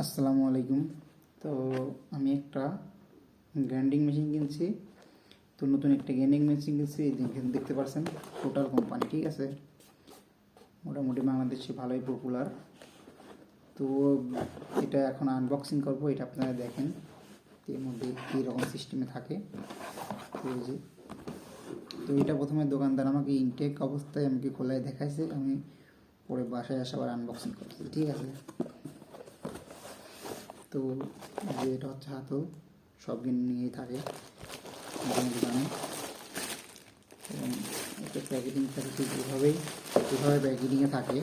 আসসালামু আলাইকুম। তো আমি একটা গ্রাইন্ডিং মেশিন কিনছি। তো নতুন একটা গ্রাইন্ডিং মেশিন কিনছি, দেখতে পাচ্ছেন টোটাল কোম্পানি, ঠিক আছে। মোটামুটি বাংলাদেশে ভালোই পপুলার। তো এটা এখন আনবক্সিং করবো, এটা আপনারা দেখেন এর মধ্যে কীরকম সিস্টেমে থাকে। তো এটা প্রথমে দোকানদার আমাকে ইনটেক অবস্থায় আমাকে খোলায় দেখাইছে, আমি পরে বাসায় আসা আবার আনবক্সিং করছি, ঠিক আছে। তো যে এটা হচ্ছে হাতল, সব নিয়েই থাকে দোকানে, এবং একটা প্যাকেটিং থাকে ঠিক এভাবে প্যাকেটিংয়ে থাকে।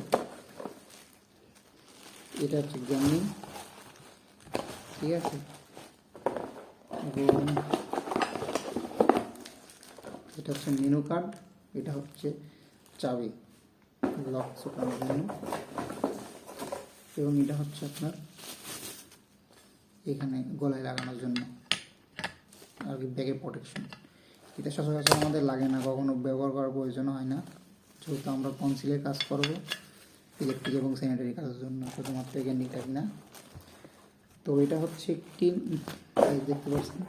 এটা হচ্ছে গ্রাইন্ডিং, ঠিক আছে। এবং এটা হচ্ছে মেনু কার্ড, এটা হচ্ছে চাবি লক ছোটানোর জন্য, এবং এটা হচ্ছে আপনার এখানে গলায় লাগানোর জন্য আর কি, ব্যাগে প্রোটেকশন। এটা সচরাচর আমাদের লাগে না, কখনো ব্যবহার করার প্রয়োজন হয় না, যেহেতু আমরা কনসিলের কাজ করব, ইলেকট্রিক এবং স্যানিটারি কাজের জন্য, শুধুমাত্র গ্যান্ডিং টাইপ না। তো এটা হচ্ছে একটি, দেখতে পাচ্ছেন,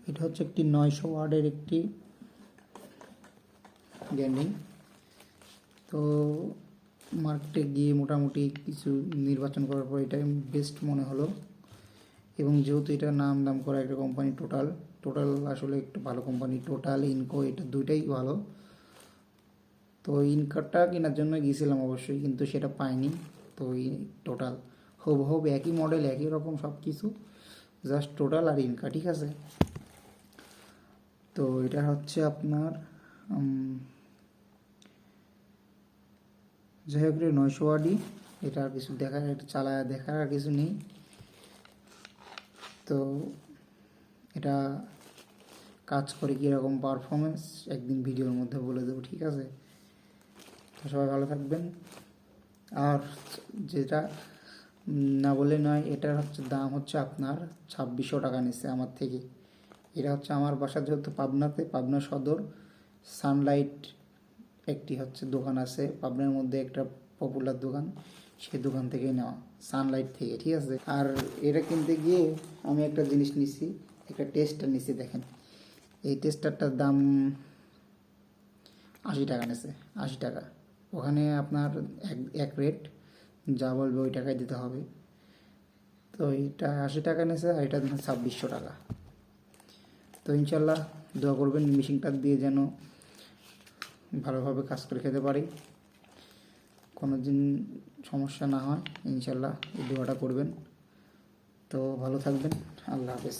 এটা হচ্ছে একটি 900 ওয়াটের একটি গ্যান্ডিং। তো মার্কেটে গিয়ে মোটামুটি কিছু নির্বাচন করার পর এটাই বেস্ট মনে হলো, এবং যেহেতু এটা নাম করা একটা কোম্পানি টোটাল আসলে একটু ভালো কোম্পানি, টোটাল ইনকো এটা দুইটাই ভালো। তো ইনকারটা কেনার জন্য গিয়েছিলাম অবশ্যই, কিন্তু সেটা পাইনি। তো টোটাল হুবহুব একই মডেল, একই রকম সব কিছু, জাস্ট টোটাল আর ইনকা, ঠিক আছে। তো এটা হচ্ছে আপনার যাই হোক 900 ওয়াটই, এটা আর কিছু দেখার, এটা চালায় দেখার আর কিছু নেই। তো এটা কাজ করে কীরকম পারফরমেন্স একদিন ভিডিওর মধ্যে বলে দেবো, ঠিক আছে। তো সবাই ভালো থাকবেন। আর যেটা না বলে নয়, এটার হচ্ছে দাম হচ্ছে আপনার 2600 টাকা নিচ্ছে আমার থেকে। এটা হচ্ছে আমার বাসা যেহেতু পাবনাতে, পাবনা সদর সানলাইট একটি হচ্ছে দোকান আছে পাবনার মধ্যে, একটা পপুলার দোকান, সেই দোকান থেকেই নেওয়া, সানলাইট থেকে, ঠিক আছে। আর এটা কিনতে গিয়ে আমি একটা জিনিস নিছি, একটা টেস্টার নিছি, দেখেন এই টেস্টারটার দাম 80 টাকা নিছে, 80 টাকা। ওখানে আপনার এক রেট, যা বলবে ওই টাকায় দিতে হবে। তো এটা 80 টাকা নিয়েছে, আর এটা 2600 টাকা। তো ইনশাল্লাহ দোয়া করবেন মেশিনটা দিয়ে যেন ভালোভাবে কাজ করে খেতে পারি, কোনো দিন সমস্যা না হয়, ইনশাল্লাহ এই দোয়াটা করবেন। তো ভালো থাকবেন, আল্লাহ হাফেজ।